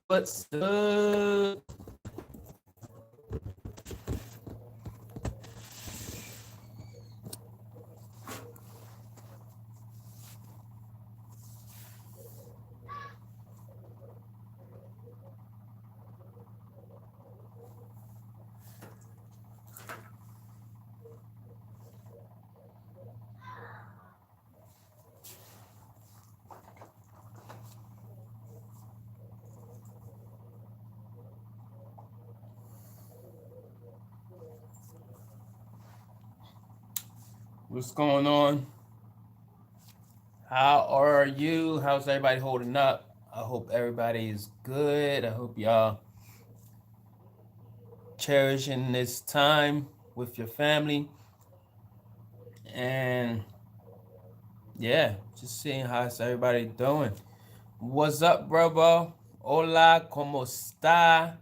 What's up? What's going on? How are you? How's everybody holding up? I hope everybody is good. I hope y'all cherishing this time with your family. And yeah, just seeing how's everybody doing. What's up, bro? Hola, ¿cómo está?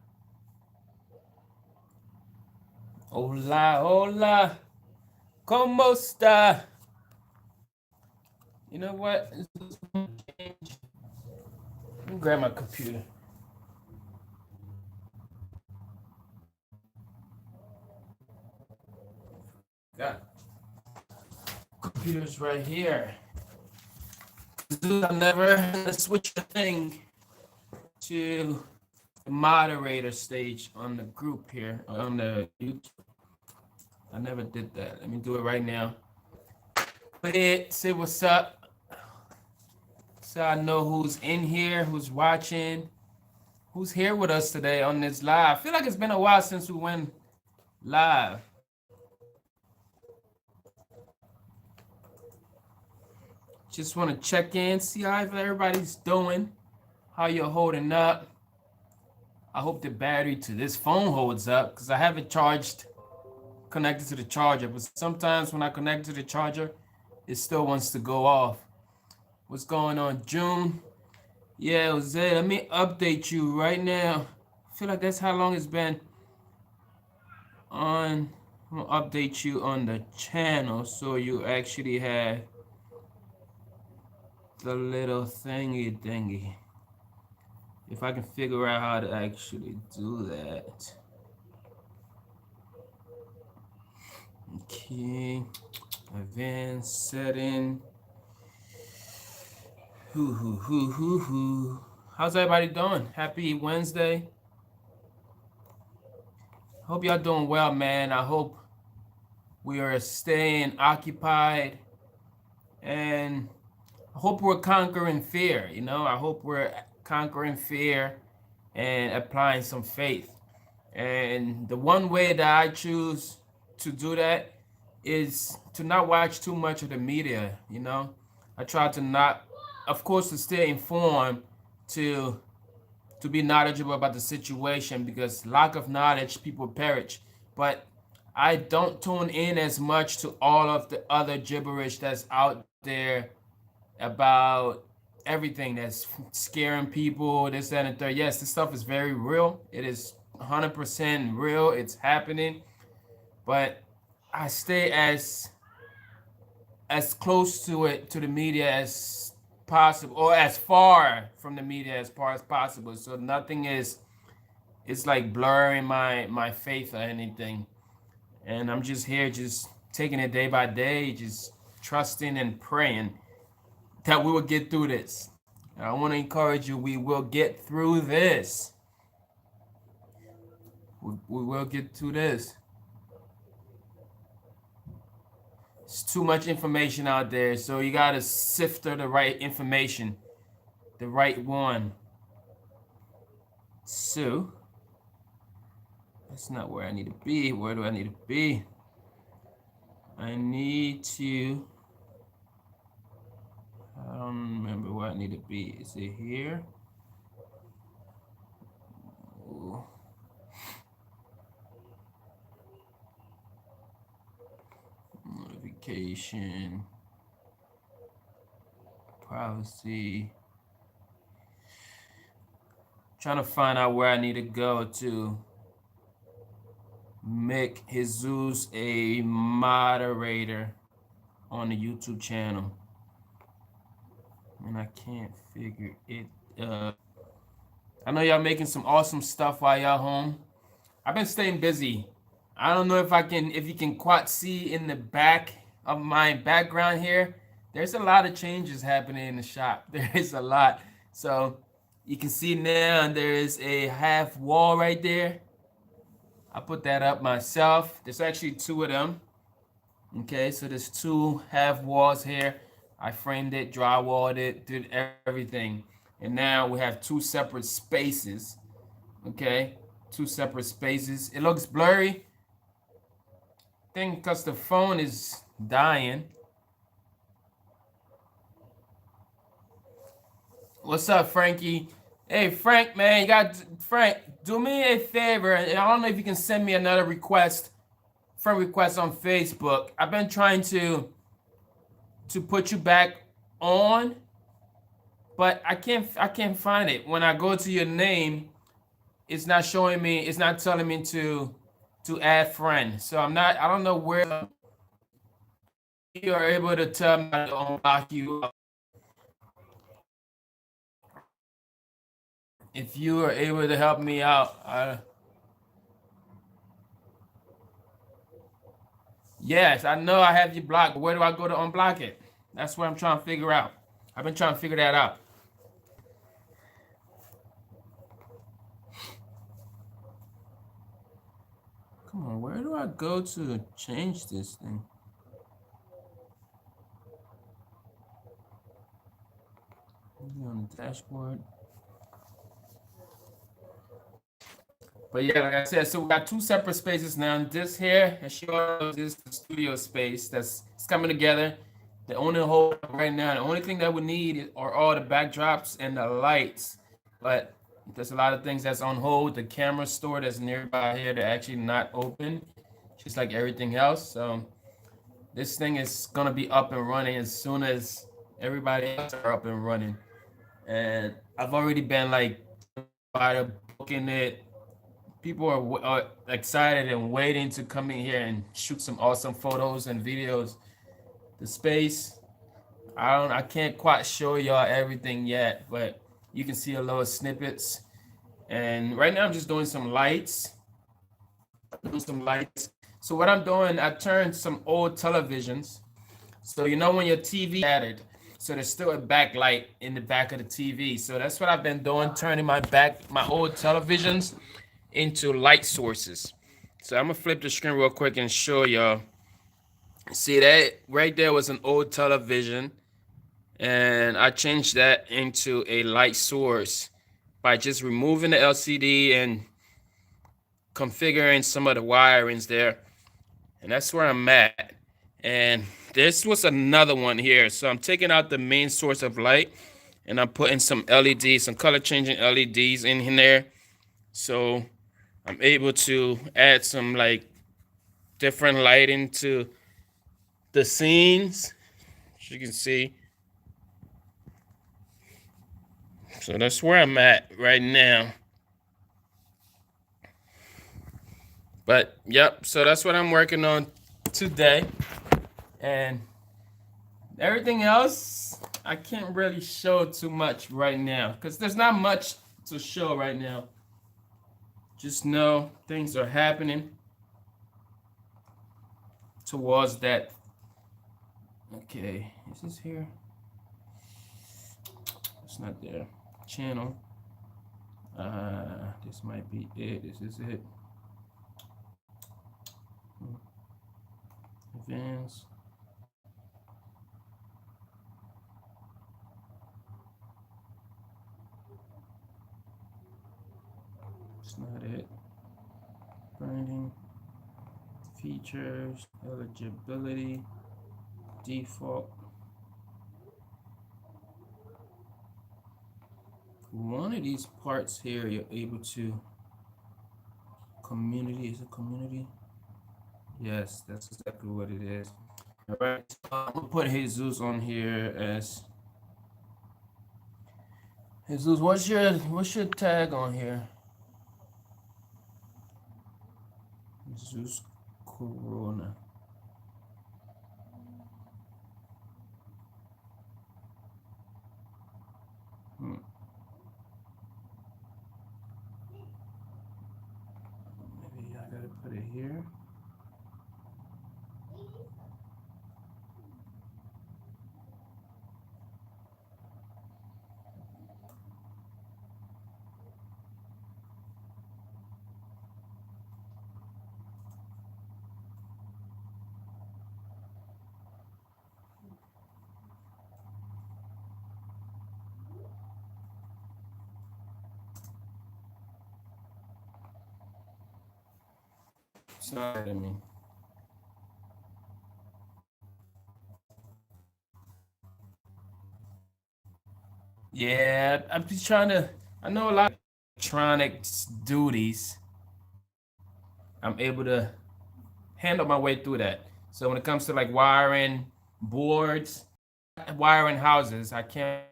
Hola, hola. ¿Cómo está? You know what? Let me grab my computer. Got computers right here. I've never switched a thing to the moderator stage on the group here on the YouTube. I never did that. Let me do it right now. But it say what's up, so I know who's in here, who's watching, who's here with us today on this live. I feel like it's been a while since we went live. Just want to check in, see how everybody's doing, how you're holding up. I hope the battery to this phone holds up because I haven't charged connected to the charger, but sometimes when I connect to the charger, it still wants to go off. What's going on, June? Yeah, Jose, let me update you right now. I feel like that's how long it's been on. I'm gonna update you on the channel so you actually have the little thingy thingy. If I can figure out how to actually do that. Okay, advanced setting. How's everybody doing? Happy Wednesday. Hope y'all doing well, man. I hope we are staying occupied and I hope we're conquering fear, you know? I hope we're conquering fear and applying some faith. And the one way that I choose to do that is to not watch too much of the media, you know? I try to not, of course, to stay informed, to be knowledgeable about the situation because lack of knowledge, people perish. But I don't tune in as much to all of the other gibberish that's out there about everything that's scaring people, this, that, and the third. Yes, this stuff is very real. It is 100% real. It's happening. But I stay as close to it, to the media as possible, or as far from the media as far as possible. So nothing is, it's like blurring my faith or anything. And I'm just here, just taking it day by day, just trusting and praying that we will get through this. I want to encourage you, we will get through this. We will get through this. It's too much information out there, so you gotta sift through the right information, the right one. So that's not where I need to be. Where do I need to be? I need to. I don't remember where I need to be. Is it here? Ooh. Notification. Privacy. Trying to find out where I need to go to make Jesus a moderator on the YouTube channel. And I can't figure it out. I know y'all making some awesome stuff while y'all home. I've been staying busy. I don't know if you can quite see in the back of my background here. There's a lot of changes happening in the shop. There is a lot. So you can see now there is a half wall right there. I put that up myself. There's actually two of them. Okay, so there's two half walls here. I framed it, drywalled it, did everything. And now we have two separate spaces. Okay, two separate spaces. It looks blurry. I think because the phone is dying. What's up, Frankie? Hey, Frank, man, Frank, do me a favor. I don't know if you can send me another friend request on Facebook. I've been trying to put you back on, but I can't find it. When I go to your name, it's not showing me, it's not telling me to add friend. So I don't know where you are able to tell me to unlock you. If you are able to help me out, yes, I know I have you blocked, but where do I go to unblock it? That's what I'm trying to figure out. I've been trying to figure that out. Come on, where do I go to change this thing? Maybe on the dashboard. But yeah, like I said, so we got two separate spaces now. This here, as shows, is the studio space that's it's coming together. The only hold right now, the only thing that we need are all the backdrops and the lights. But there's a lot of things that's on hold. The camera store that's nearby here, they're actually not open, just like everything else. So this thing is gonna be up and running as soon as everybody else are up and running. And I've already been like booking it. People are excited and waiting to come in here and shoot some awesome photos and videos. The space, I can't quite show y'all everything yet, but you can see a little snippets. And right now I'm just doing some lights. So what I'm doing, I turned some old televisions. So you know when your TV added, so there's still a backlight in the back of the TV. So that's what I've been doing, turning my old televisions into light sources. So I'm gonna flip the screen real quick and show y'all. See that right there was an old television, and I changed that into a light source by just removing the LCD and configuring some of the wirings there. And that's where I'm at. And this was another one here. So I'm taking out the main source of light and I'm putting some LEDs, some color changing LEDs in there. So I'm able to add some like different lighting to the scenes, as you can see. So that's where I'm at right now. But yep, so that's what I'm working on today. And everything else, I can't really show too much right now because there's not much to show right now. Just know things are happening towards that. Okay, is this here? It's not there. Channel. This might be it. This is it. Events. It's not it. Branding. Features. Eligibility. Default. One of these parts here, you're able to community. Is it community? Yes, that's exactly what it is. All right, so I'm gonna put Jesus on here as Jesus. What's your tag on here? Jesus Corona. Hmm. put it here. Sorry, I mean. Yeah, I'm just trying to. I know a lot of electronics duties. I'm able to handle my way through that. So when it comes to like wiring boards, wiring houses, I can't.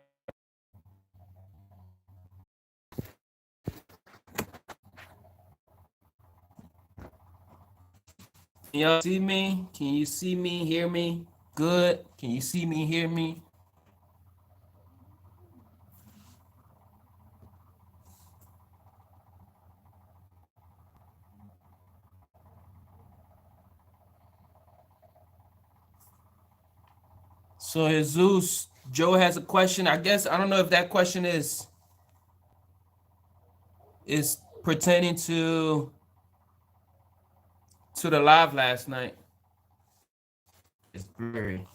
Can y'all see me? Can you see me, hear me? Good. Can you see me, hear me? So Jesus, Joe has a question. I guess I don't know if that question is pertaining to the live last night. It's blurry.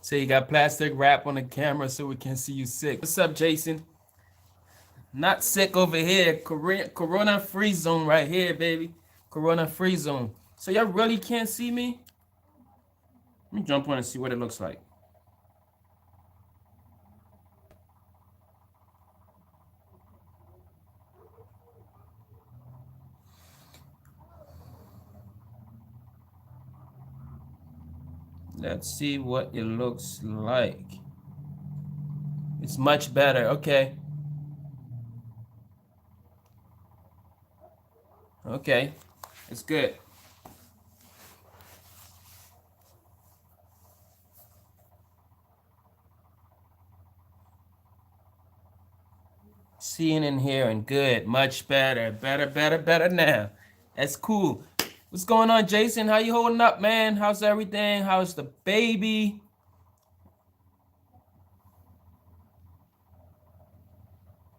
So you got plastic wrap on the camera so we can see you sick. What's up, Jason? Not sick over here. Corona free zone right here, baby. Corona free zone. So y'all really can't see me? Let me jump on and see what it looks like. Let's see what it looks like. It's much better. Okay. Okay. It's good. Seeing and hearing. Good. Much better. Better now. That's cool. What's going on, Jason? How you holding up, man? How's everything? How's the baby?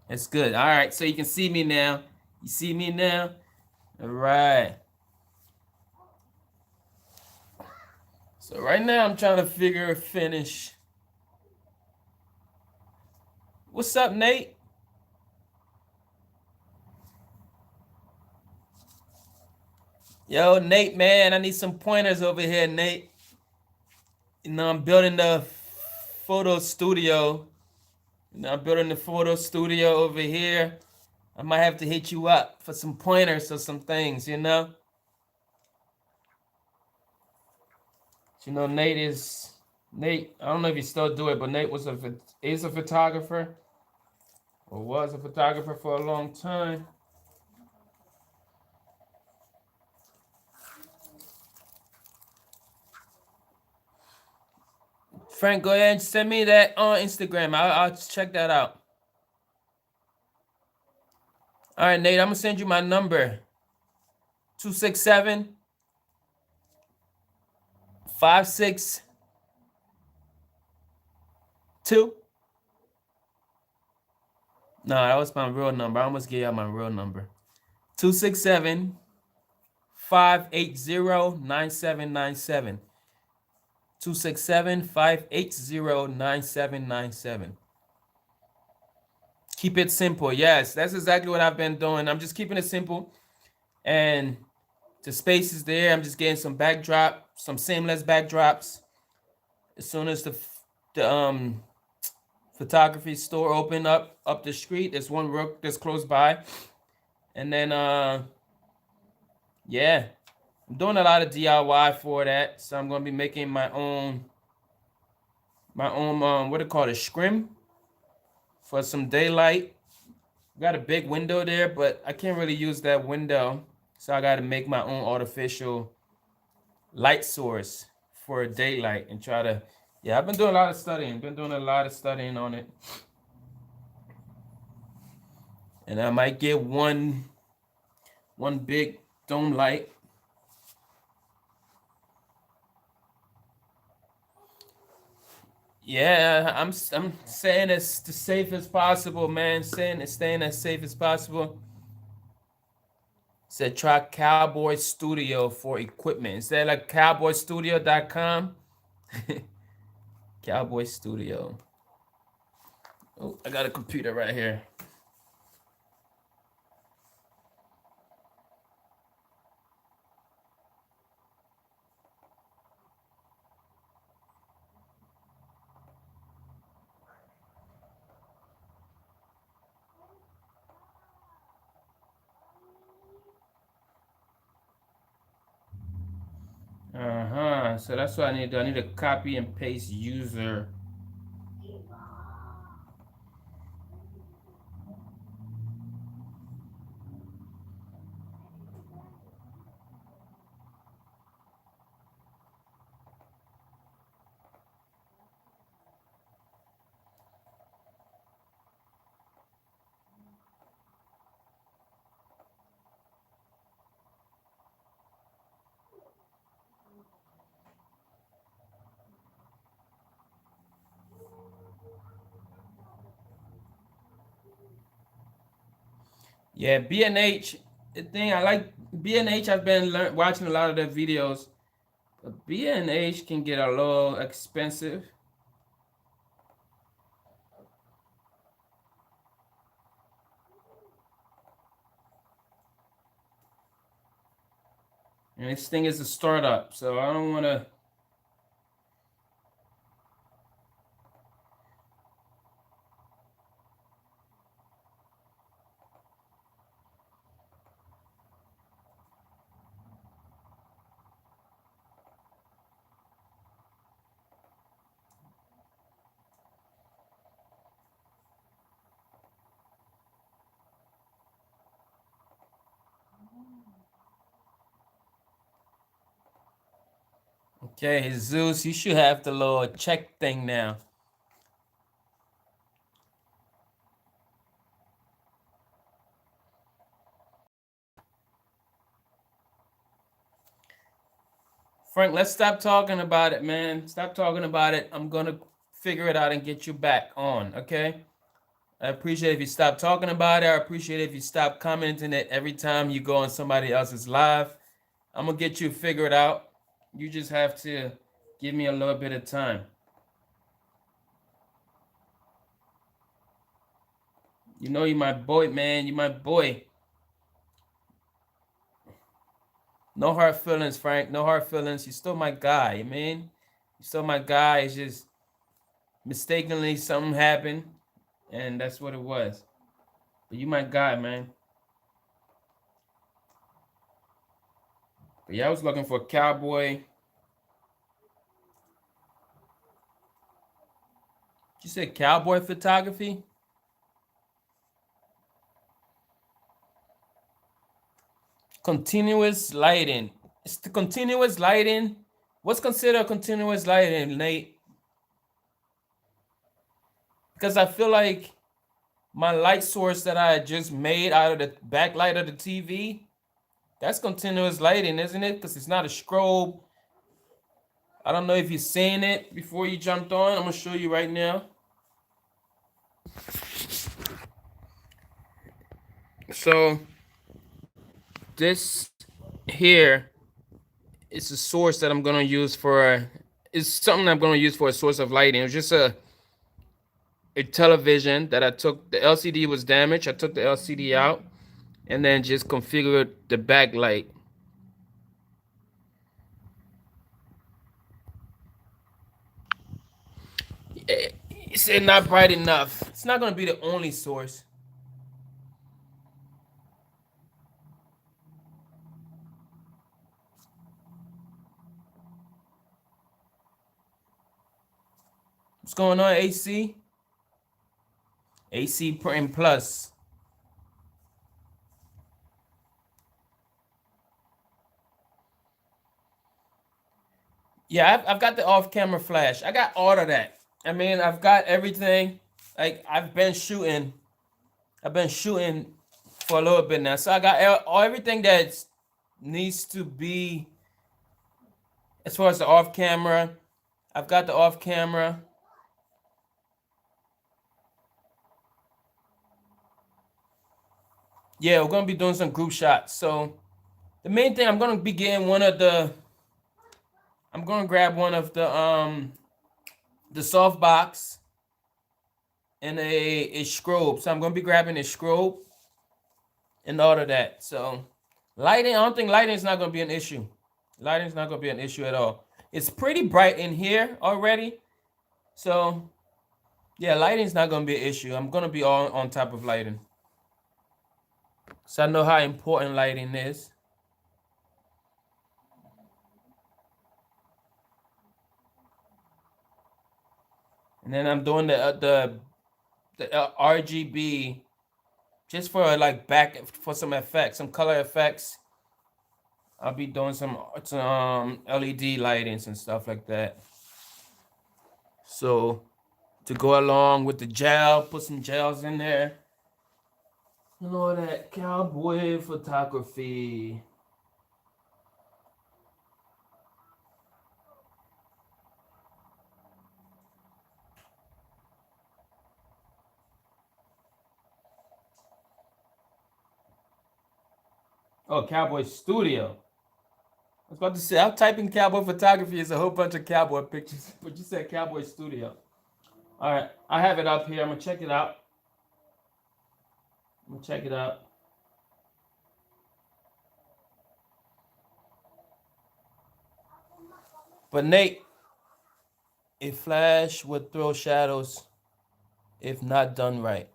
It's good. All right. So you can see me now. You see me now? All right. So right now I'm trying to finish. What's up, Nate? Yo, Nate, man, I need some pointers over here, Nate. You know, I'm building the photo studio. I'm building the photo studio over here. I might have to hit you up for some pointers or some things, you know? You know, Nate, I don't know if you still do it, but Nate is a photographer or was a photographer for a long time. Frank, go ahead and send me that on Instagram. I'll check that out. All right, Nate, I'm gonna send you my number. 267 562. No, that was my real number. I almost gave out my real number. 267 580 9797. 267 580 9797. Keep it simple. Yes, that's exactly what I've been doing. I'm just keeping it simple. And the space is there. I'm just getting some some seamless backdrops. As soon as the photography store open up the street, there's one that's close by. And then yeah, I'm doing a lot of DIY for that. So I'm gonna be making my own what do you call it, scrim for some daylight. Got a big window there, but I can't really use that window. So I got to make my own artificial light source for daylight and try to, yeah, I've been doing a lot of studying. Been doing a lot of studying on it. And I might get one big dome light. Yeah, I'm saying it's the safe as possible, man. Saying it's staying as safe as possible. Said try Cowboy Studio for equipment. Is that like cowboystudio.com? Cowboy Studio. Oh, I got a computer right here. So that's what I need to do. I need to copy and paste user. Yeah, B&H. The thing I like B&H. I've been watching a lot of their videos. But B&H can get a little expensive. And this thing is a startup, so I don't want to. Okay, Jesus, you should have the little check thing now. Frank, let's stop talking about it, man. Stop talking about it. I'm gonna figure it out and get you back on, okay? I appreciate if you stop talking about it. I appreciate if you stop commenting it every time you go on somebody else's live. I'm gonna get you figured out. You just have to give me a little bit of time. You know you my boy, man. You my boy. No hard feelings, Frank. No hard feelings. You still my guy, you mean? You still my guy. It's just mistakenly something happened, and that's what it was. But you my guy, man. But yeah, I was looking for a cowboy. You said cowboy photography? Continuous lighting. It's the continuous lighting. What's considered continuous lighting, Nate? Because I feel like my light source that I just made out of the backlight of the TV, that's continuous lighting, isn't it? Because it's not a strobe. I don't know if you've seen it before you jumped on. I'm going to show you right now. So this here is a source that I'm going to use for, it's something I'm going to use for a source of lighting. It's just a television that I took, the LCD was damaged. I took the LCD out and then just configured the backlight. It's not bright enough. It's not going to be the only source. What's going on, AC? AC and Plus. Yeah, I've got the off-camera flash. I got all of that. I mean, I've got everything. Like I've been shooting for a little bit now, so I got everything that needs to be as far as the off-camera. I've got the off-camera. Yeah, we're gonna be doing some group shots. So the main thing, I'm gonna be getting one of the. I'm gonna grab one of the soft box and a strobe. So I'm gonna be grabbing a strobe and all of that. So lighting, I don't think lighting is not gonna be an issue. Lighting is not gonna be an issue at all. It's pretty bright in here already. So yeah, lighting is not gonna be an issue. I'm gonna be all on top of lighting. So I know how important lighting is. And then I'm doing the RGB just for like back for some effects, some color effects. I'll be doing some LED lightings and stuff like that. So to go along with the gel, put some gels in there. And all that cowboy photography. Oh, Cowboy Studio. I was about to say, I'm typing cowboy photography. It's a whole bunch of cowboy pictures, but you said Cowboy Studio. All right, I have it up here. I'm gonna check it out. I'm gonna check it out. But Nate, a flash would throw shadows if not done right.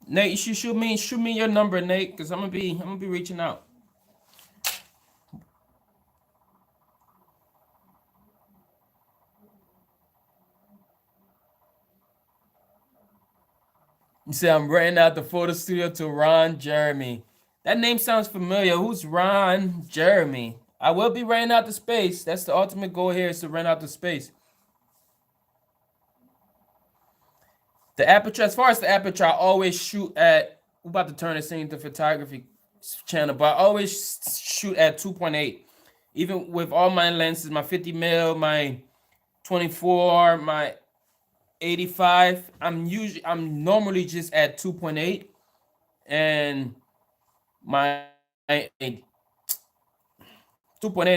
Nate, you should shoot me your number, Nate, because I'm gonna be reaching out. You say I'm renting out the photo studio to Ron Jeremy. That name sounds familiar. Who's Ron Jeremy? I will be renting out the space. That's the ultimate goal here is to rent out the space. The aperture, as far as the aperture, I always shoot at. We're about to turn this into photography channel, but I always shoot at 2.8. Even with all my lenses, my 50 mil, my 24, my 85. I'm normally just at 2.8, and my 2.8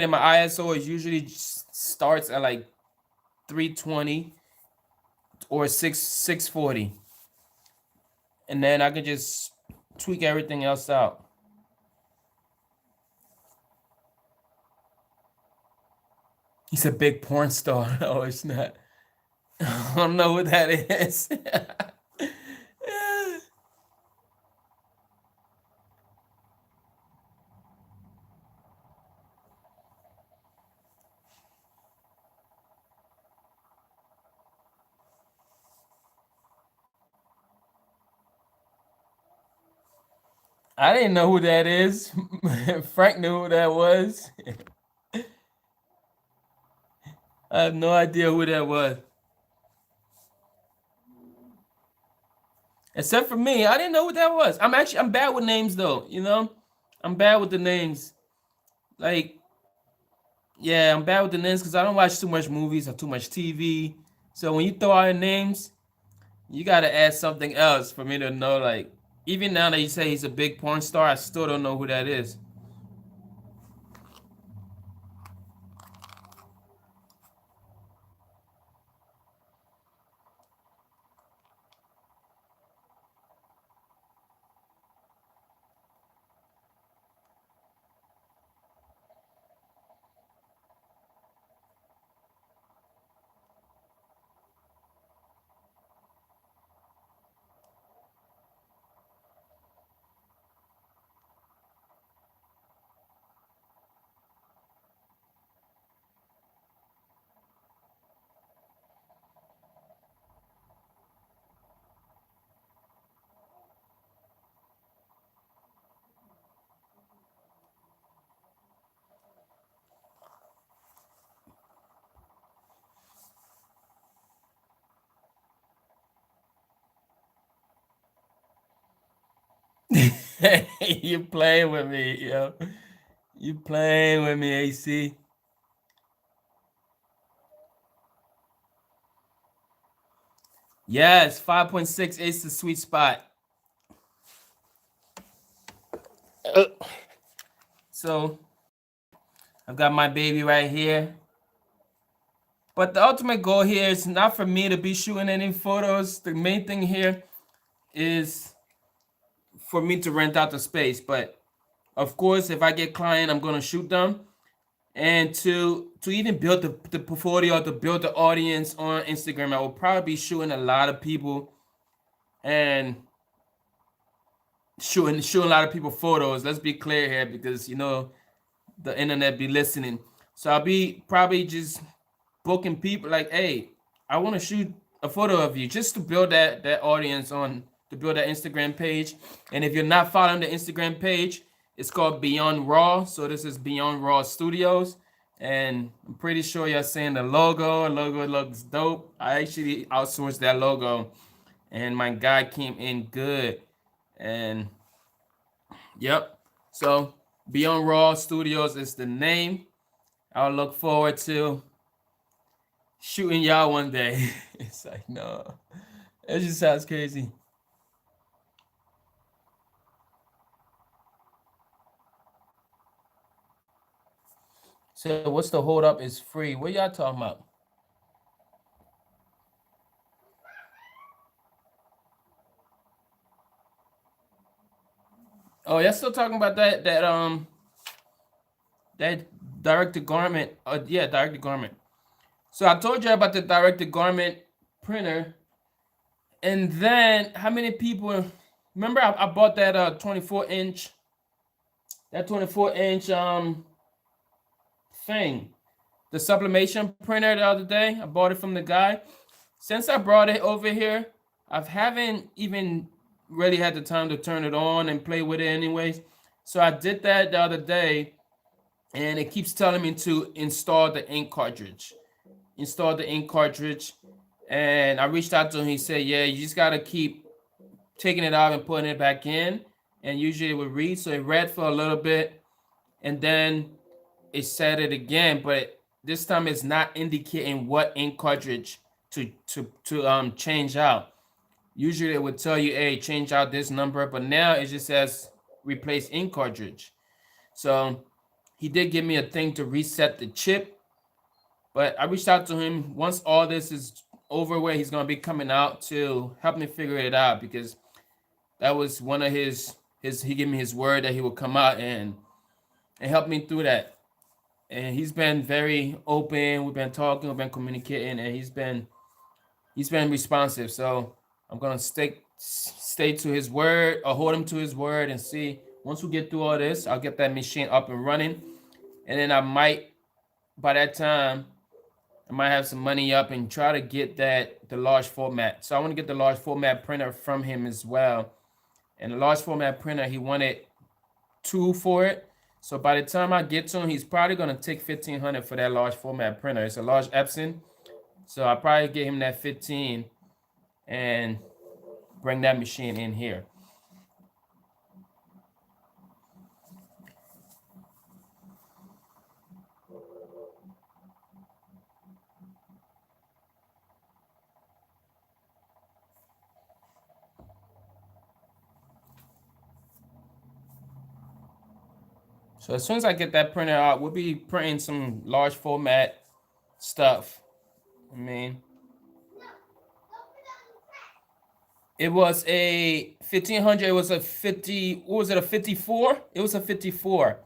and my ISO is usually starts at like 320 or 640, and then I can just tweak everything else out. He's a big porn star. No, it's not. I don't know what that is. I didn't know who that is. Frank knew who that was. I have no idea who that was. Except for me, I didn't know what that was. I'm bad with names though, you know? I'm bad with the names. Like, yeah, I'm bad with the names because I don't watch too much movies or too much TV. So when you throw out names, you gotta add something else for me to know. Like, even now that you say he's a big porn star, I still don't know who that is. You playing with me, yo. You playing with me, AC. Yes, 5.6 is the sweet spot. So I've got my baby right here. But the ultimate goal here is not for me to be shooting any photos. The main thing here is for me to rent out the space. But of course, if I get client, I'm gonna shoot them. And to even build the portfolio, to build the audience on Instagram, I will probably be shooting a lot of people and shooting a lot of people photos. Let's be clear here because the internet be listening. So I'll be probably just booking people like, hey, I want to shoot a photo of you just to build that audience on to build that Instagram page. And if you're not following the Instagram page, it's called Beyond Raw. So this is Beyond Raw Studios. And I'm pretty sure you're seeing the logo. The logo looks dope. I actually outsourced that logo and my guy came in good. And yep. So Beyond Raw Studios is the name. I'll look forward to shooting y'all one day. It's like, no. It just sounds crazy. So what's the hold up is free. What y'all talking about? Oh, y'all still talking about that direct to garment. Yeah, direct to garment. So I told you about the direct to garment printer. And then how many people remember I bought that 24-inch that 24-inch thing, the sublimation printer the other day. I bought it from the guy. Since I brought it over here, I haven't even really had the time to turn it on and play with it anyways. So I did that the other day and it keeps telling me to install the ink cartridge. Install the ink cartridge. And I reached out to him. He said, yeah, you just got to keep taking it out and putting it back in. And usually it would read. So it read for a little bit. And then it said it again. But this time it's not indicating what ink cartridge to change out. Usually it would tell you, hey, change out this number. But now it just says replace ink cartridge. So he did give me a thing to reset the chip. But I reached out to him. Once all this is over with, he's going to be coming out to help me figure it out, because that was one of his he gave me his word that he would come out and help me through that. And he's been very open. We've been talking, we've been communicating, and he's been responsive. So I'm going to stay to his word, or hold him to his word, and see once we get through all this, I'll get that machine up and running. And then I might, by that time, I might have some money up and try to get the large format. So I want to get the large format printer from him as well. And the large format printer, he wanted 2 for it. So by the time I get to him, he's probably going to take $1,500 for that large format printer. It's a large Epson. So I'll probably get him that 15 and bring that machine in here. So as soon as I get that printer out, we'll be printing some large format stuff. I mean, it was a 1500. It was a 50. What was it? A 54? It was a 54.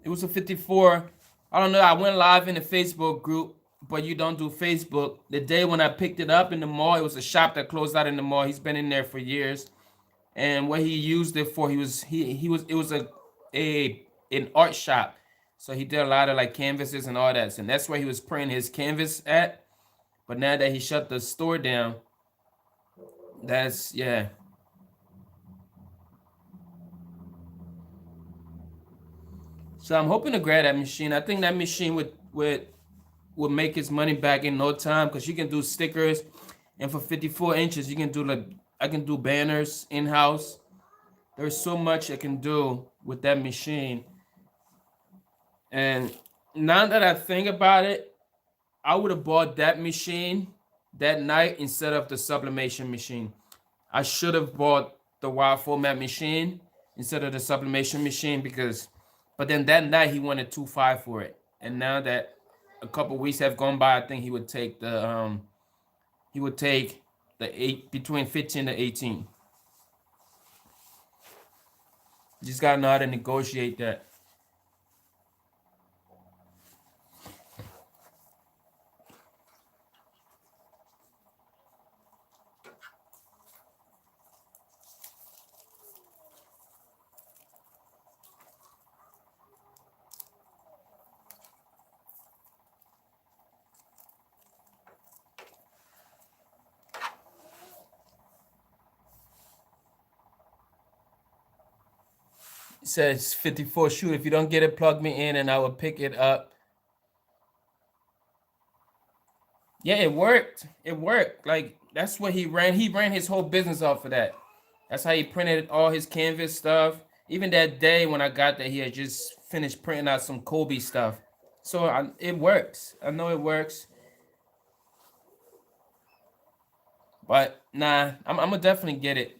It was a 54. I don't know. I went live in the Facebook group, but you don't do Facebook. The day when I picked it up in the mall, it was a shop that closed out in the mall. He's been in there for years. And what he used it for, it was a an art shop. So he did a lot of like canvases and all that. And that's where he was printing his canvas at. But now that he shut the store down, that's, yeah. So I'm hoping to grab that machine. I think that machine would make his money back in no time, because you can do stickers, and for 54 inches, you can do like, I can do banners in house. There's so much it can do with that machine. And now that I think about it, I would have bought that machine that night instead of the sublimation machine. I should have bought the wide format machine instead of the sublimation machine because, but then that night he wanted 2.5 for it, and now that a couple weeks have gone by, I think he would take the eight between 15 to 18. You just gotta know how to negotiate that. It says 54 shoot. If you don't get it, plug me in and I will pick it up. Yeah, it worked. It worked. Like that's what he ran. He ran his whole business off of that. That's how he printed all his canvas stuff. Even that day when I got there, he had just finished printing out some Kobe stuff. So it works. I know it works. But nah, I'm gonna definitely get it.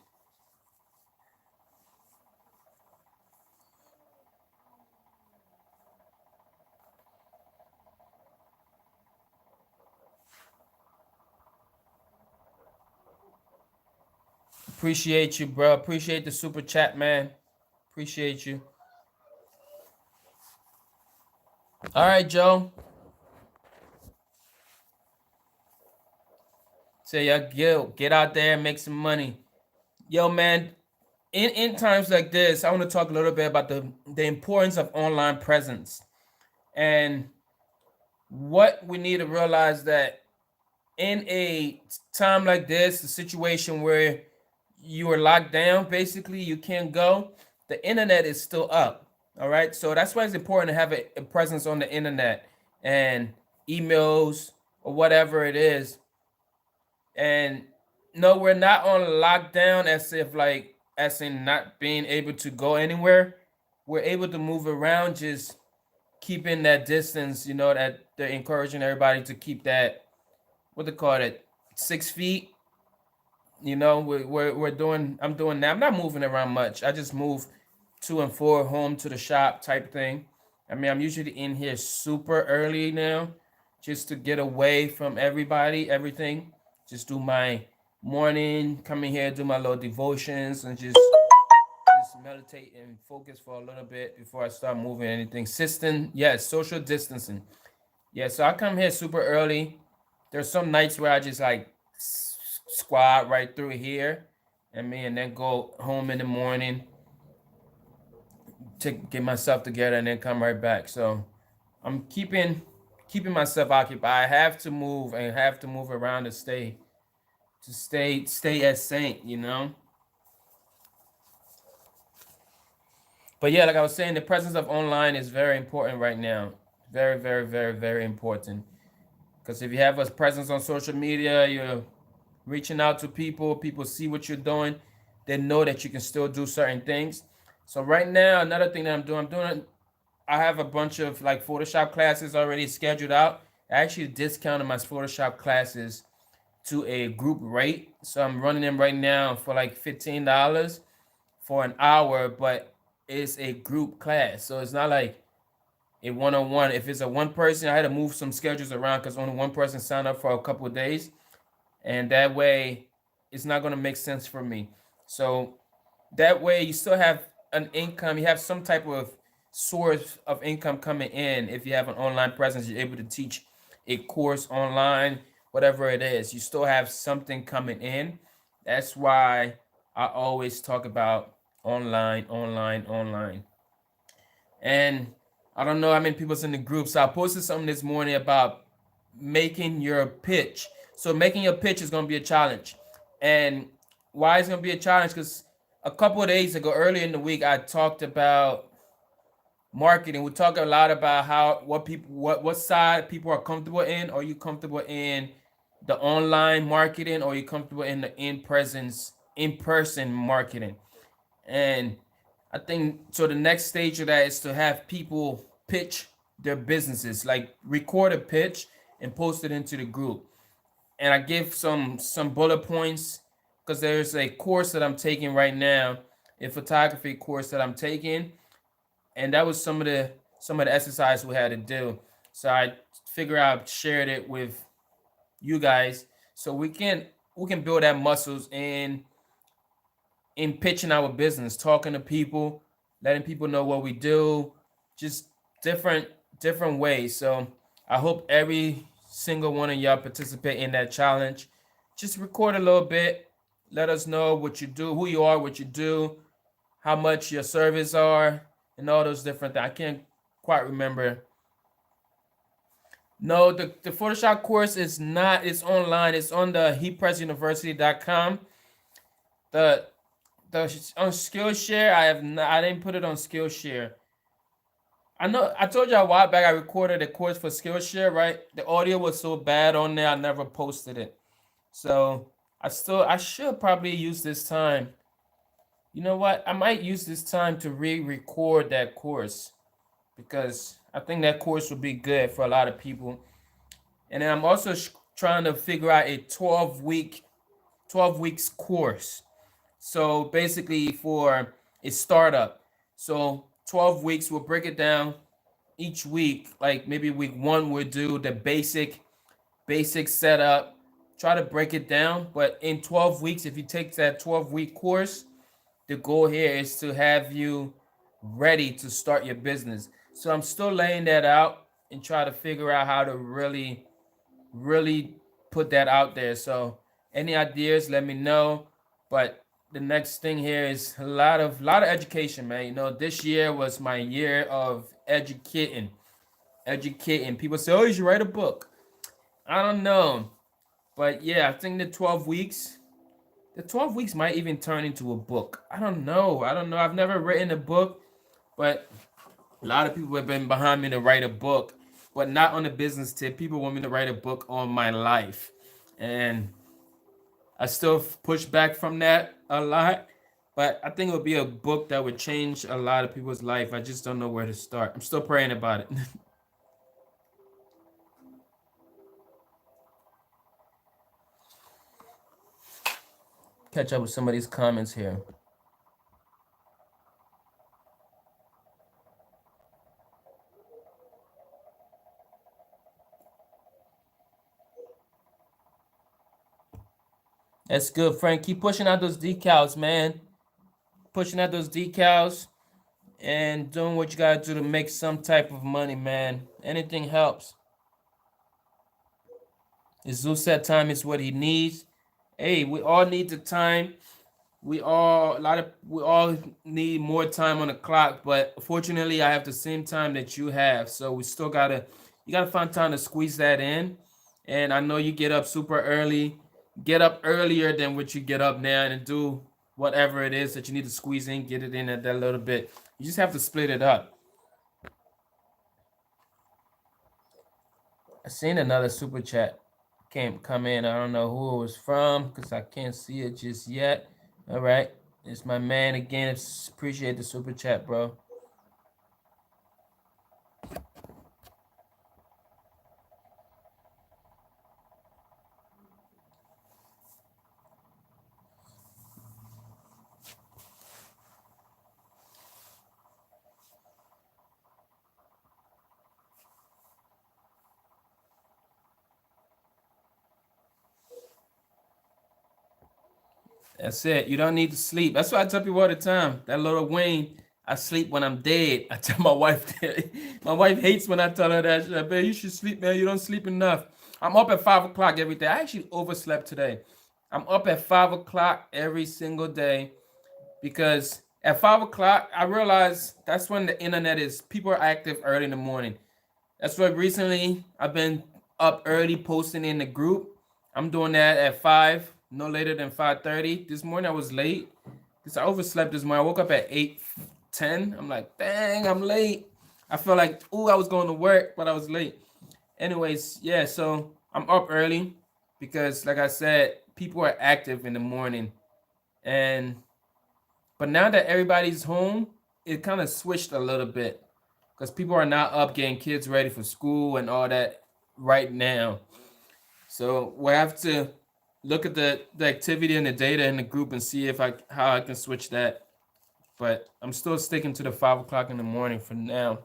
Appreciate you, bro. Appreciate the super chat, man. Appreciate you. All right, Joe. Say get out there and make some money. Yo, man. In times like this, I want to talk a little bit about the importance of online presence and what we need to realize that in a time like this, a situation where you are locked down, basically you can't go, the internet is still up. All right. So that's why it's important to have a presence on the internet and emails or whatever it is. And no, we're not on lockdown as if like as in not being able to go anywhere. We're able to move around, just keeping that distance, that they're encouraging everybody to keep that, what they call it, 6 feet. We're doing, I'm doing that. I'm not moving around much. I just move to and for home to the shop type thing. I mean, I'm usually in here super early now just to get away from everybody, everything. Just do my morning, come in here, do my little devotions, and just meditate and focus for a little bit before I start moving anything. System, yes, social distancing. Yeah, so I come here super early. There's some nights where I just like squat right through here and then go home in the morning to get myself together and then come right back. So I'm keeping myself occupied. I have to move and have to move around to stay as saint. But yeah, like I was saying, the presence of online is very important right now. Very, very, very, very important. Because if you have a presence on social media, you're reaching out to people, people see what you're doing, they know that you can still do certain things. So right now, another thing that I have a bunch of like Photoshop classes already scheduled out. I actually discounted my Photoshop classes to a group rate. So I'm running them right now for like $15 for an hour, but it's a group class. So it's not like a one-on-one. If it's a one person, I had to move some schedules around because only one person signed up for a couple of days. And that way it's not going to make sense for me. So that way you still have an income, you have some type of source of income coming in. If you have an online presence, you're able to teach a course online, whatever it is, you still have something coming in. That's why I always talk about online, online, online. And I don't know how many people's in the group. So I posted something this morning about making your pitch. So making your pitch is going to be a challenge. And why it's going to be a challenge? Because a couple of days ago, earlier in the week, I talked about marketing. We talk a lot about what side people are comfortable in. Are you comfortable in the online marketing, or are you comfortable in the in person marketing? And I think so. The next stage of that is to have people pitch their businesses, like record a pitch and post it into the group. And I give some bullet points because there's a course that I'm taking right now, a photography course that I'm taking, and that was some of the exercise we had to do. So I figured out shared it with you guys so we can build that muscles in pitching our business, talking to people, letting people know what we do, just different different ways. So I hope every single one of y'all participate in that challenge. Just record a little bit. Let us know what you do, who you are, what you do, how much your service are, and all those different things. I can't quite remember. No, the Photoshop course is not. It's online. It's on the heatpressuniversity.com. The the on Skillshare, I have not, I didn't put it on Skillshare. I know I told you a while back I recorded a course for Skillshare, right? The audio was so bad on there, I never posted it. So I should probably use this time. You know what? I might use this time to re-record that course because I think that course would be good for a lot of people. And then I'm also trying to figure out a 12 weeks course. So basically for a startup. So 12 weeks, we'll break it down each week. Like maybe week one, we'll do the basic setup, try to break it down. But in 12 weeks, if you take that 12-week course, the goal here is to have you ready to start your business. So I'm still laying that out and try to figure out how to really put that out there. So any ideas, let me know. But the next thing here is a lot of education, man. You know, this year was my year of educating. People say, "Oh, you should write a book." I don't know, but yeah, I think the 12 weeks might even turn into a book. I don't know. I don't know. I've never written a book, but a lot of people have been behind me to write a book, but not on a business tip. People want me to write a book on my life. And I still push back from that a lot, but I think it would be a book that would change a lot of people's life. I just don't know where to start. I'm still praying about it. Catch up with some of these comments here. That's good, Frank. Keep pushing out those decals, man. Pushing out those decals and doing what you gotta do to make some type of money, man. Anything helps. Jesus said time is what he needs. Hey, we all need the time. We all need more time on the clock, but fortunately I have the same time that you have. So we still gotta you gotta find time to squeeze that in. And I know you get up super early. Get up earlier than what you get up now and do whatever it is that you need to squeeze in, get it in at that little bit. You just have to split it up. I seen another super chat came come in. I don't know who it was from because I can't see it just yet. All right, it's my man again. Appreciate the super chat, bro. That's it. You don't need to sleep. That's why I tell people all the time. That little Wayne, I sleep when I'm dead. I tell my wife that. My wife hates when I tell her that. She's like, "Babe, you should sleep, man. You don't sleep enough." I'm up at 5 o'clock every day. I actually overslept today. I'm up at 5 o'clock every single day because at 5 o'clock, I realize that's when the internet is, people are active early in the morning. That's why recently I've been up early posting in the group. I'm doing that at 5, no later than 5:30. This morning I was late because I overslept this morning. I woke up at 8:10. I'm like, dang, I'm late. I felt like, ooh, I was going to work, but I was late. Anyways, yeah, so I'm up early because, like I said, people are active in the morning. And But now that everybody's home, it kind of switched a little bit because people are not up getting kids ready for school and all that right now. So we have to look at the activity and the data in the group and see if I how I can switch that. But I'm still sticking to the 5 o'clock in the morning for now.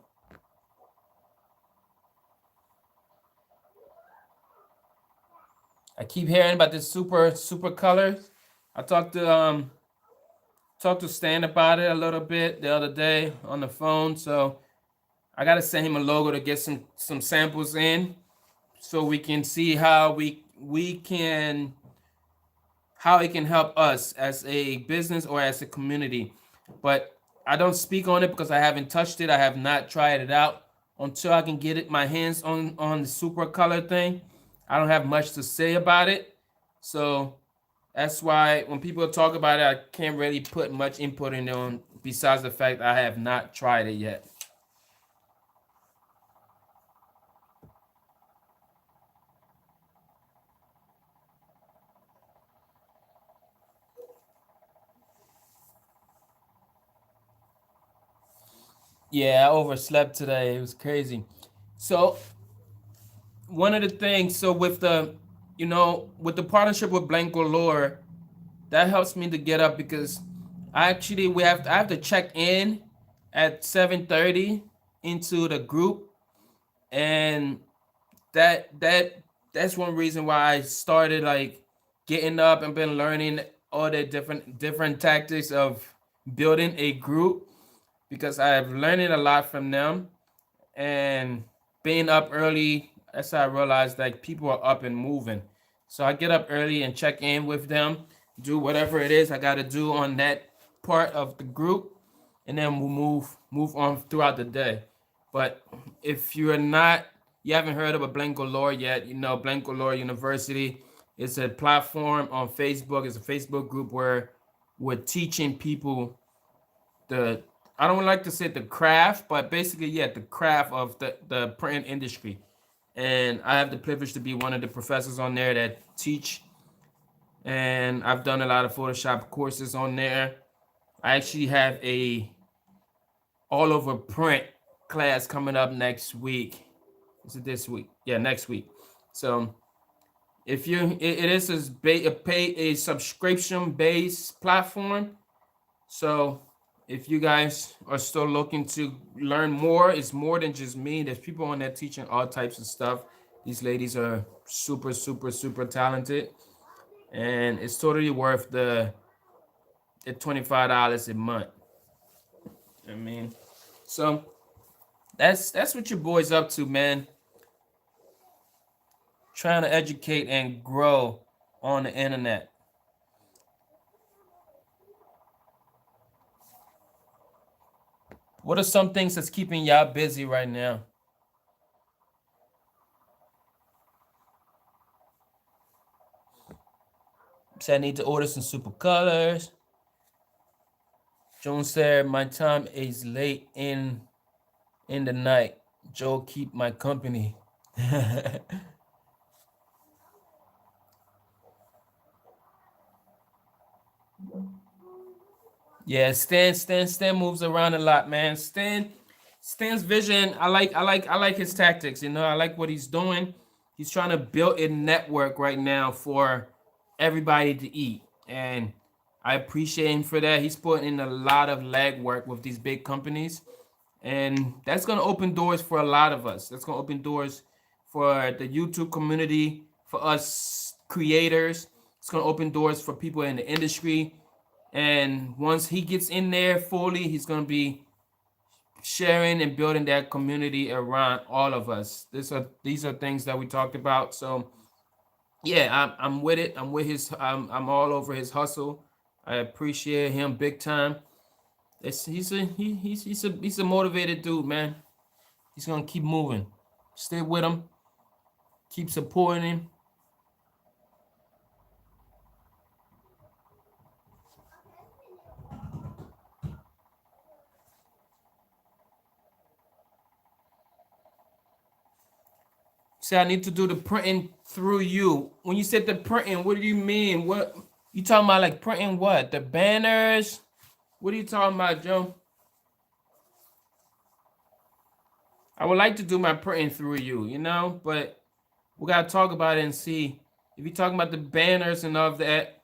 I keep hearing about this super colors. I talked to Stan about it a little bit the other day on the phone. So I gotta send him a logo to get some samples in so we can see how we can how it can help us as a business or as a community. But I don't speak on it because I haven't touched it. I have not tried it out until I can get it my hands on the super color thing. I don't have much to say about it. So that's why when people talk about it, I can't really put much input in on besides the fact I have not tried it yet. Yeah, I overslept today. It was crazy. So one of the things, so with the, with the partnership with Blanco Lore, that helps me to get up because I have to check in at 7:30 into the group, and that's one reason why I started like getting up and been learning all the different tactics of building a group because I've learning a lot from them and being up early. That's how I realized like people are up and moving. So I get up early and check in with them, do whatever it is I got to do on that part of the group, and then we'll move on throughout the day. But if you haven't heard of a Blanco Lore yet, Blanco Lore University. It's a platform on Facebook. It's a Facebook group where we're teaching people the I don't like to say the craft, but basically, yeah, the craft of the print industry. And I have the privilege to be one of the professors on there that teach. And I've done a lot of Photoshop courses on there. I actually have a all over print class coming up next week. Is it this week? Yeah, next week. So if it is a subscription based platform. So if you guys are still looking to learn more, it's more than just me. There's people on there teaching all types of stuff. These ladies are super talented, and it's totally worth the $25 a month. I mean, so that's what your boy's up to, man. Trying to educate and grow on the internet. What are some things that's keeping y'all busy right now? Said I need to order some super colors. Joan said my time is late in the night. Joe keep my company. Yeah, Stan moves around a lot, man. Stan's vision, I like his tactics, I like what he's doing. He's trying to build a network right now for everybody to eat. And I appreciate him for that. He's putting in a lot of legwork with these big companies. And that's gonna open doors for a lot of us. That's gonna open doors for the YouTube community, for us creators. It's gonna open doors for people in the industry. And once he gets in there fully, he's gonna be sharing and building that community around all of us. These are things that we talked about. So yeah, I'm with it. I'm with his. I'm all over his hustle. I appreciate him big time. He's a motivated dude, man. He's gonna keep moving. Stay with him. Keep supporting him. Say I need to do the printing through you. When you said the printing, what do you mean? What you talking about? Like printing what? The banners? What are you talking about, Joe? I would like to do my printing through you, but we gotta talk about it and see if you're talking about the banners and all of that.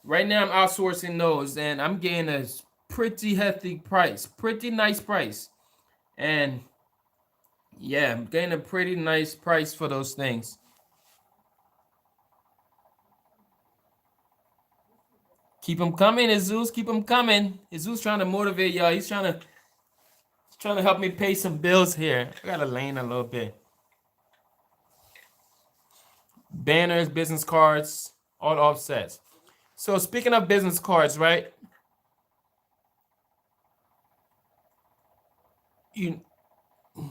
Right now, I'm outsourcing those, and I'm getting a pretty hefty price, pretty nice price, and yeah, I'm getting a pretty nice price for those things. Keep them coming, Jesus. Keep them coming. Jesus trying to motivate y'all. He's trying to help me pay some bills here. I gotta lean a little bit. Banners, business cards, all offsets. So speaking of business cards, right? You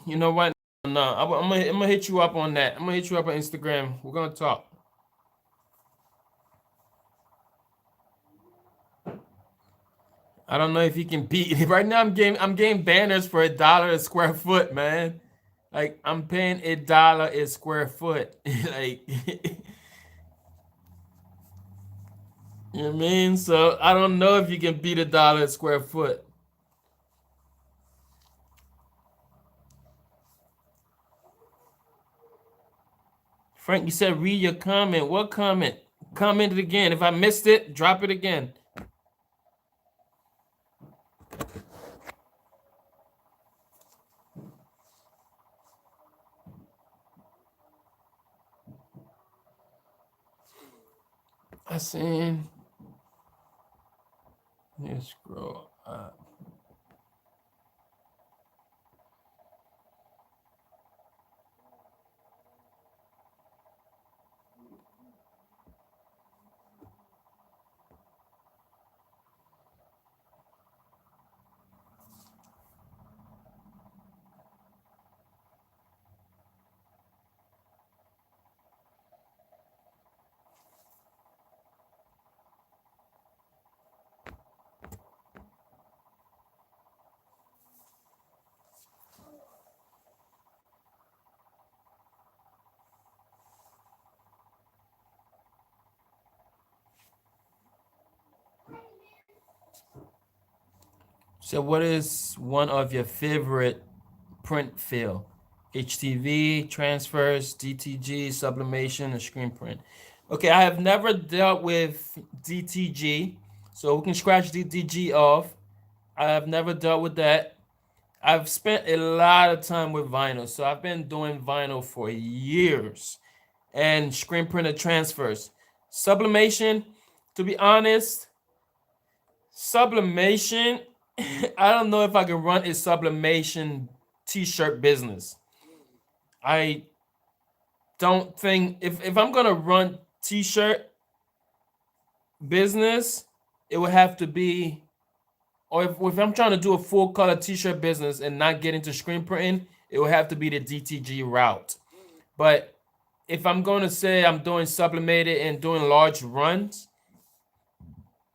you know what? No, I'm gonna hit you up on that. I'm gonna hit you up on Instagram. We're gonna talk. I don't know if you can beat right now. I'm getting banners for $1 a square foot, man. Like I'm paying $1 a square foot. Like you know what I mean? So I don't know if you can beat $1 a square foot. Frank, you said read your comment. What comment? Comment it again. If I missed it, drop it again. I seen. Let's scroll up. So, what is one of your favorite print fill? HTV, transfers, DTG, sublimation, and screen print. Okay, I have never dealt with DTG, so we can scratch DTG off. I have never dealt with that. I've spent a lot of time with vinyl, so I've been doing vinyl for years and screen printed transfers. Sublimation, to be honest, sublimation, I don't know if I can run a sublimation t-shirt business. I don't think if I'm gonna run t-shirt business, it would have to be, or if I'm trying to do a full color t-shirt business and not get into screen printing, it would have to be the DTG route. But if I'm going to say I'm doing sublimated and doing large runs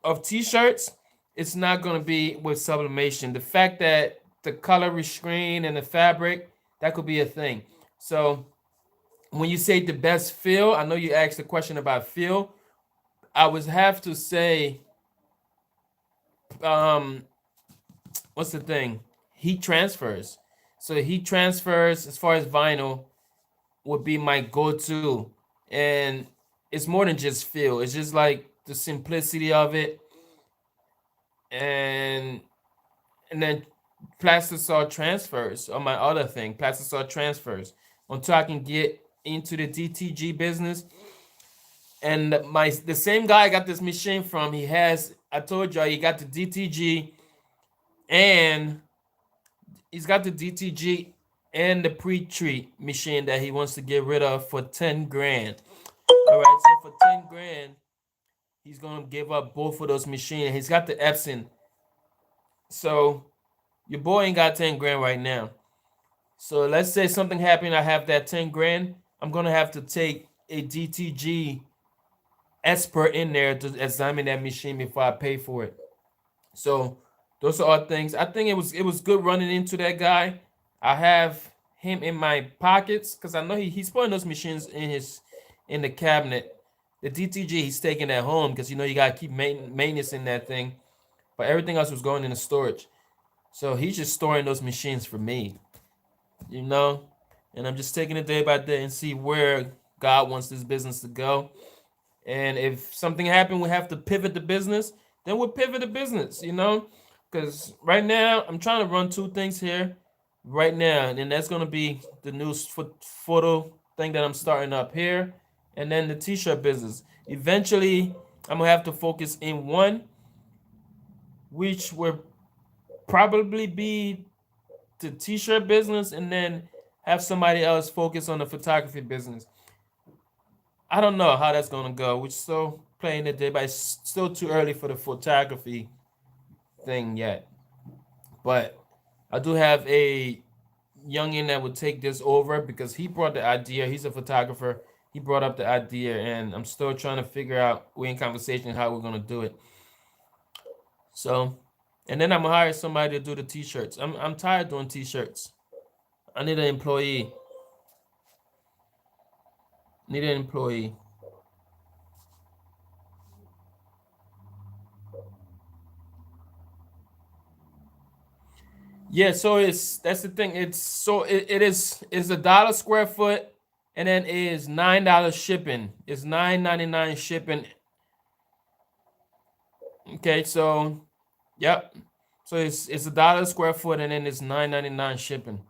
of t-shirts, it's not going to be with sublimation. The fact that the color restrain and the fabric, that could be a thing. So when you say the best feel, I know you asked a question about feel. I would have to say, um, what's the thing? Heat transfers. So heat transfers, as far as vinyl, would be my go-to, and it's more than just feel. It's just like the simplicity of it, and then plastisol transfers on my other thing. Plastisol transfers until I can get into the DTG business. And the same guy I got this machine from, he has, I told y'all, he got the DTG and he's got the DTG and the pre-treat machine that he wants to get rid of for 10 grand. All right, so for 10 grand, he's gonna give up both of those machines. He's got the Epson. So your boy ain't got 10 grand right now. So let's say something happened, I have that 10 grand. I'm gonna have to take a DTG expert in there to examine that machine before I pay for it. So those are all things. I think it was good running into that guy. I have him in my pockets because I know he's putting those machines in the cabinet. The DTG he's taking at home because you gotta keep maintenance in that thing. but everything else was going into storage. So he's just storing those machines for me, you know, and I'm just taking it day by day and see where God wants this business to go. And if something happened, we have to pivot the business, then we'll pivot the business, you know, because right now I'm trying to run two things here right now, and then that's gonna be the new photo thing that I'm starting up here, and then the t-shirt business. Eventually, I'm gonna have to focus in one, which will probably be the t-shirt business, and then have somebody else focus on the photography business. I don't know how that's gonna go. We're still playing it day, but it's still too early for the photography thing yet. But I do have a youngin that would take this over because he brought the idea. He's a photographer. He brought up the idea, and I'm still trying to figure out. We're in conversation how we're gonna do it. So, and then I'm gonna hire somebody to do the t-shirts. I'm tired doing t-shirts. I need an employee. Need an employee. Yeah, so that's the thing. It's $1 square foot, and then it is $9 shipping. It's $9.99 shipping. Okay, so yep. So it's $1 square foot, and then it's $9.99 shipping.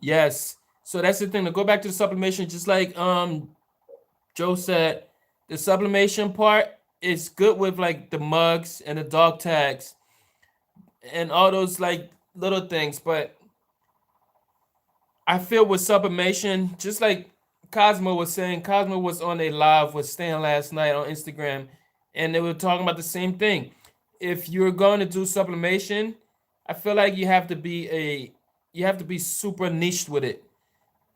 Yes. So that's the thing. To go back to the sublimation, just like Joe said, the sublimation part is good with like the mugs and the dog tags and all those like little things, but I feel with sublimation, just like Cosmo was saying, Cosmo was on a live with Stan last night on Instagram, and they were talking about the same thing. If you're going to do sublimation, I feel like you have to be super niched with it.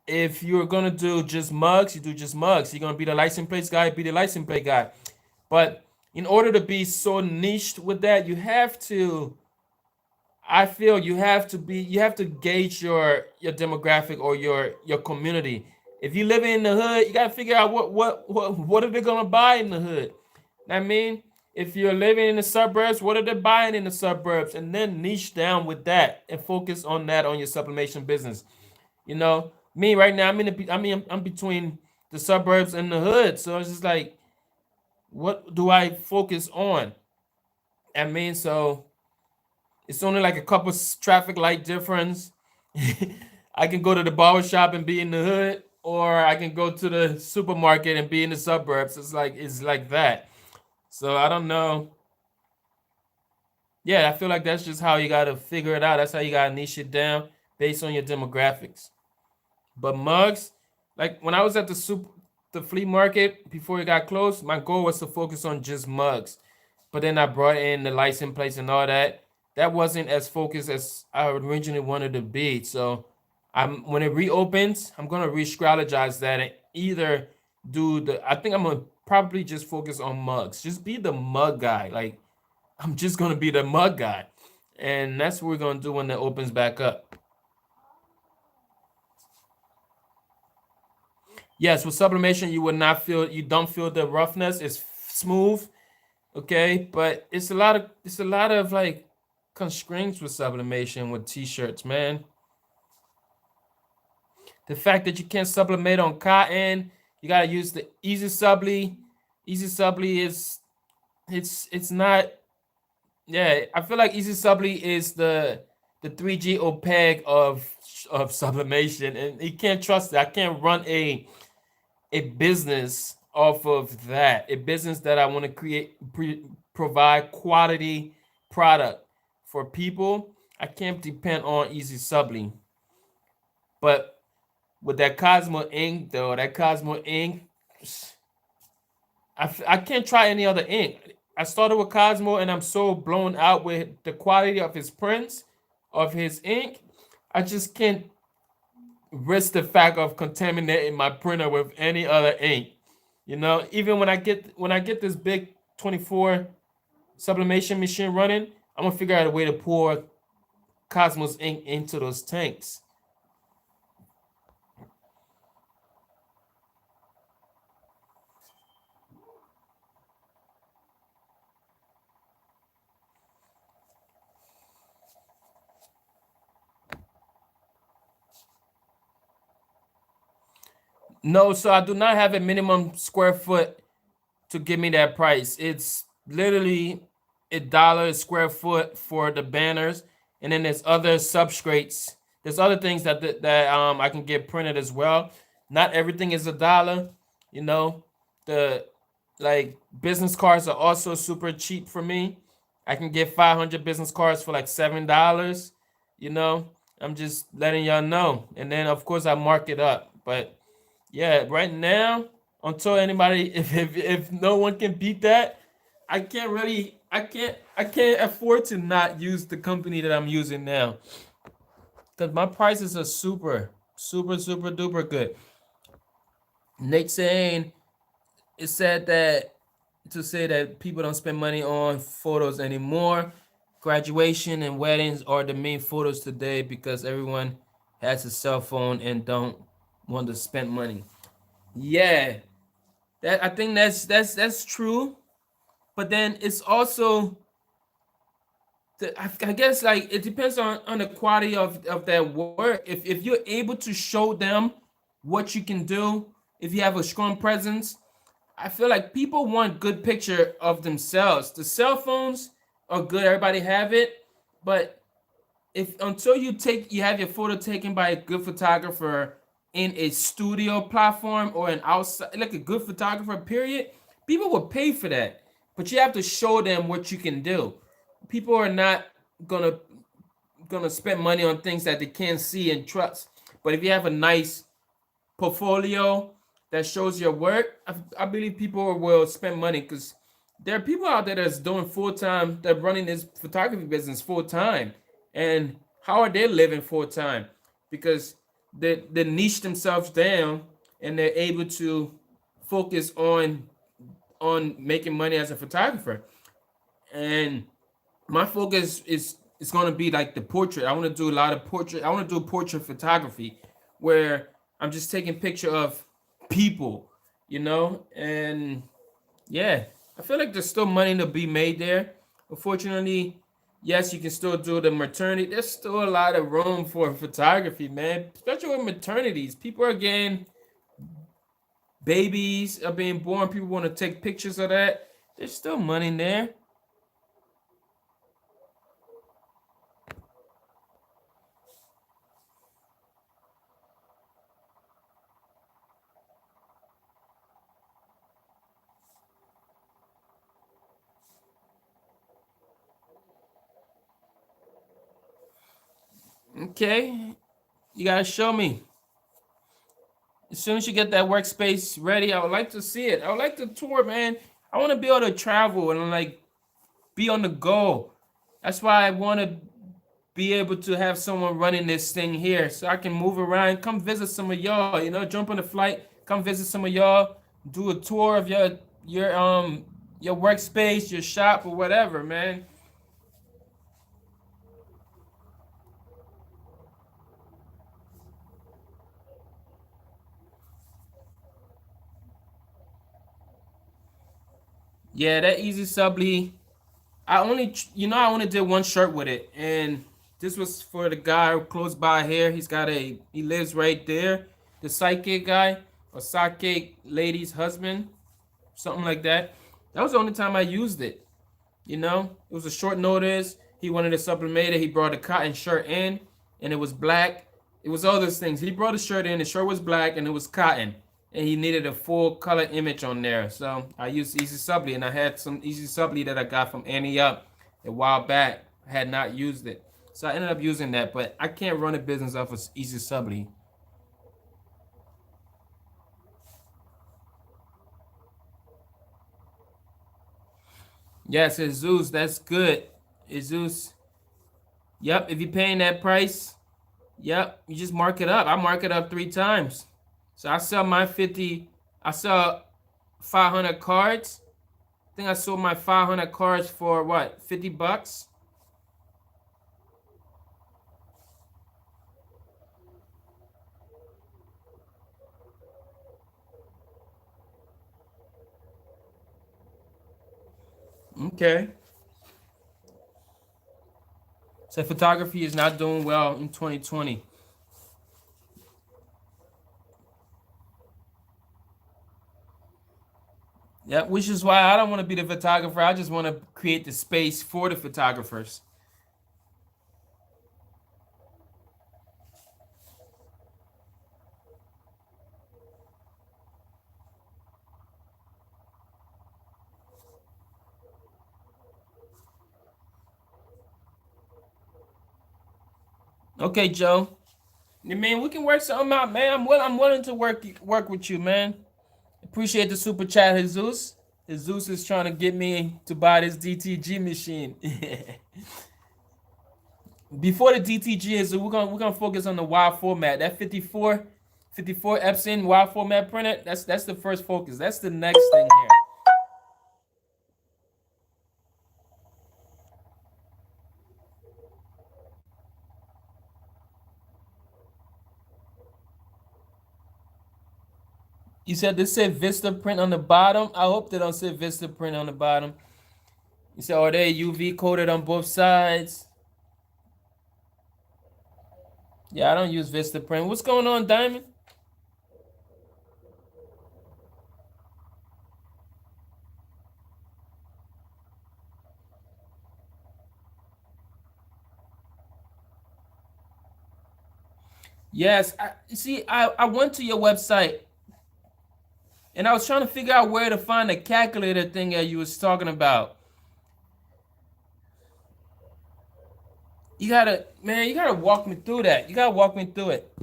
If you're gonna do just mugs, you do just mugs. You're gonna be the license plate guy, be the license plate guy. But in order to be so niched with that, you have to I feel you have to gauge your demographic or your community. If you live in the hood, you gotta figure out what are they gonna buy in the hood. I mean, if you're living in the suburbs, what are they buying in the suburbs? And then niche down with that and focus on that on your sublimation business. You know, me right now, I'm between the suburbs and the hood, so it's just like, what do I focus on? I mean, so it's only like a couple traffic light difference. I can go to the barber shop and be in the hood, or I can go to the supermarket and be in the suburbs. It's like that. So I don't know. Yeah, I feel like that's just how you gotta figure it out. That's how you gotta niche it down based on your demographics. But mugs, like when I was at the flea market before it got closed, my goal was to focus on just mugs. But then I brought in the license plates and all that. That wasn't as focused as I originally wanted to be. So I'm when it reopens, I'm gonna re-strategize that and either I think I'm gonna probably just focus on mugs. Just be the mug guy. Like I'm just gonna be the mug guy. And that's what we're gonna do when it opens back up. Yes, with sublimation, you don't feel the roughness. It's smooth, okay, but it's a lot of like constraints with sublimation with t-shirts, man. The fact that you can't sublimate on cotton, you gotta use the easy subli. Easy subli is it's not. Yeah, I feel like easy subli is the 3G OPEG of sublimation, and you can't trust it. I can't run a business off of that. A business that I want to provide quality product for people. I can't depend on easy subli. But with that Cosmo ink, though, that Cosmo ink, I can't try any other ink. I started with Cosmo, and I'm so blown out with the quality of his prints, of his ink. I just can't risk the fact of contaminating my printer with any other ink. You know, even when I get this big 24 sublimation machine running, I'm gonna figure out a way to pour Cosmos ink into those tanks. No, so I do not have a minimum square foot to give me that price. It's literally $1 a square foot for the banners, and then there's other substrates. There's other things that I can get printed as well. Not everything is $1. You know, the like business cards are also super cheap for me. I can get 500 business cards for like $7. You know, I'm just letting y'all know, and then of course I mark it up, but yeah, right now, until anybody, if no one can beat that, I can't afford to not use the company that I'm using now, because my prices are super duper good. Nate saying it said that to say that people don't spend money on photos anymore. Graduation and weddings are the main photos today because everyone has a cell phone and don't want to spend money. Yeah, that I think that's true, but then it's also I guess like it depends on the quality of that work. If you're able to show them what you can do, if you have a strong presence, I feel like people want good picture of themselves. The cell phones are good, everybody have it, but if until you have your photo taken by a good photographer in a studio platform or an outside like a good photographer period, people will pay for that, but you have to show them what you can do. People are not gonna spend money on things that they can't see and trust, but if you have a nice portfolio that shows your work, I believe people will spend money because there are people out there that's doing full time, that running this photography business full time, and how are they living full time? Because they niche themselves down and they're able to focus on making money as a photographer. And my focus is going to be like the portrait. I want to do a lot of portrait. I want to do portrait photography where I'm just taking picture of people, and yeah, I feel like there's still money to be made there. Unfortunately, yes, you can still do the maternity. There's still a lot of room for photography, man. Especially with maternities, people are getting babies are being born. People want to take pictures of that. There's still money in there. Okay, you gotta show me. As soon as you get that workspace ready, I would like to see it. I would like to tour, man. I want to be able to travel and like be on the go. That's why I want to be able to have someone running this thing here so I can move around, come visit some of y'all, jump on a flight, come visit some of y'all, do a tour of your workspace, your shop or whatever, man. Yeah, that easy subly. I only did one shirt with it, and this was for the guy close by here. He lives right there, the psychic guy, or psychic lady's husband, something like that. That was the only time I used it. It was a short notice. He wanted a sublimator. He brought a cotton shirt in, and it was black. It was all those things. He brought a shirt in. The shirt was black, and it was cotton. And he needed a full color image on there. So I used Easy Subly, and I had some Easy Subly that I got from Annie Up a while back. I had not used it, so I ended up using that. But I can't run a business off of Easy Subly. Yes, Jesus, that's good. Jesus, yep. If you're paying that price, yep, you just mark it up. I mark it up 3 times. So I sell my 50, I sell 500 cards. I think I sold my 500 cards for what, $50? Okay. So photography is not doing well in 2020. Yeah, which is why I don't want to be the photographer. I just want to create the space for the photographers. Okay, Joe. I mean, we can work something out, man. I'm willing to work with you, man. Appreciate the super chat, Jesus. Jesus is trying to get me to buy this DTG machine. Before the DTG is, we're gonna focus on the wide format. That 54 Epson wide format printer. That's the first focus. That's the next thing here. You said this said Vista print on the bottom. I hope they don't say Vista print on the bottom. You said, are they UV coated on both sides? Yeah, I don't use Vista print. What's going on, Diamond? Yes, you see, I went to your website and I was trying to figure out where to find the calculator thing that you was talking about. You gotta walk me through that. You gotta walk me through it.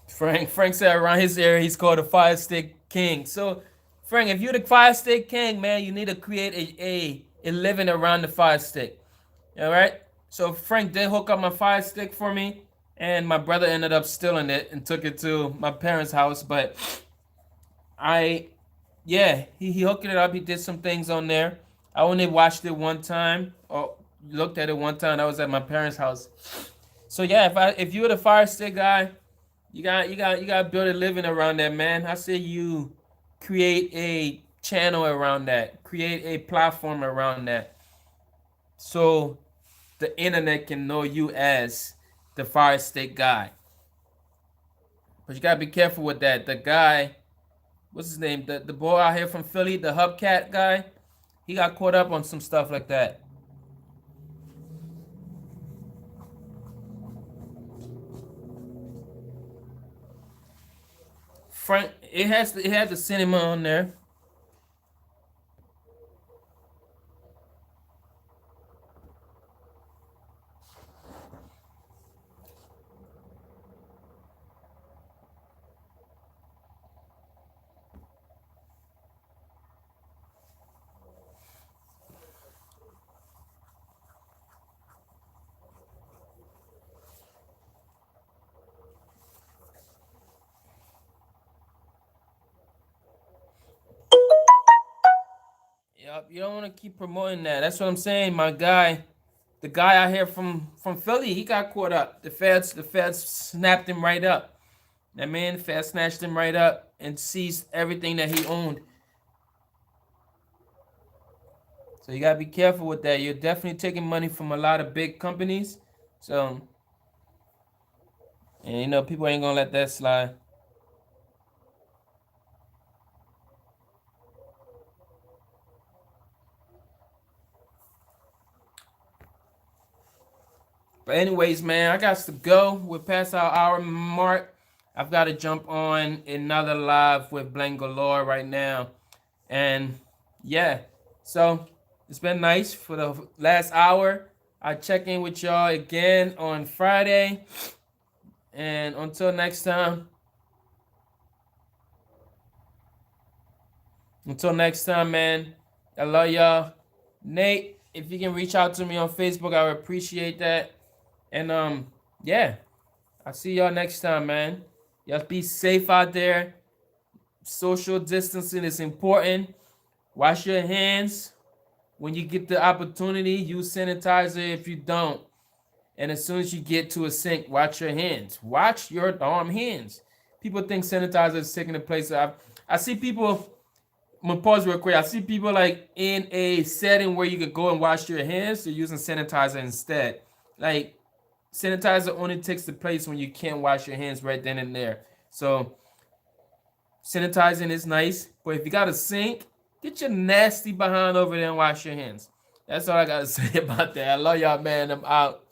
Frank said around his area he's called a fire stick king. So, Frank, if you're the fire stick king, man, you need to create a living around the fire stick. All right. So Frank did hook up my fire stick for me, and my brother ended up stealing it and took it to my parents' house. But I, yeah, he hooked it up. He did some things on there. I only watched it one time or looked at it one time. I was at my parents' house. So yeah, if you're the fire stick guy, you got to build a living around that, man. I say you create a channel around that, create a platform around that, so the internet can know you as the fire stick guy. But you gotta be careful with that. The guy, what's his name? The boy out here from Philly, the Hubcat guy, he got caught up on some stuff like that. Frank, it has the cinema on there. Yep, you don't want to keep promoting that. That's what I'm saying. My guy, the guy out here from Philly, he got caught up. The feds snapped him right up. That man, the feds snatched him right up and seized everything that he owned. So you gotta be careful with that. You're definitely taking money from a lot of big companies. So, and you know, people ain't gonna let that slide. But anyways, man, I got to go. We're past our hour mark. I've got to jump on another live with Blank Galore right now. And yeah, so it's been nice for the last hour. I'll check in with y'all again on Friday. And until next time, man, I love y'all. Nate, if you can reach out to me on Facebook, I would appreciate that. And yeah, I'll see y'all next time, man. Y'all be safe out there. Social distancing is important. Wash your hands when you get the opportunity. Use sanitizer if you don't. And as soon as you get to a sink, wash your hands. Wash your darn hands. People think sanitizer is taking the place of. I see people I'm gonna pause real quick. I see people like in a setting where you could go and wash your hands. They're using sanitizer instead. Like sanitizer only takes the place when you can't wash your hands right then and there. So sanitizing is nice, but if you got a sink, get your nasty behind over there and wash your hands. That's all I gotta say about that. I love y'all, man. I'm out.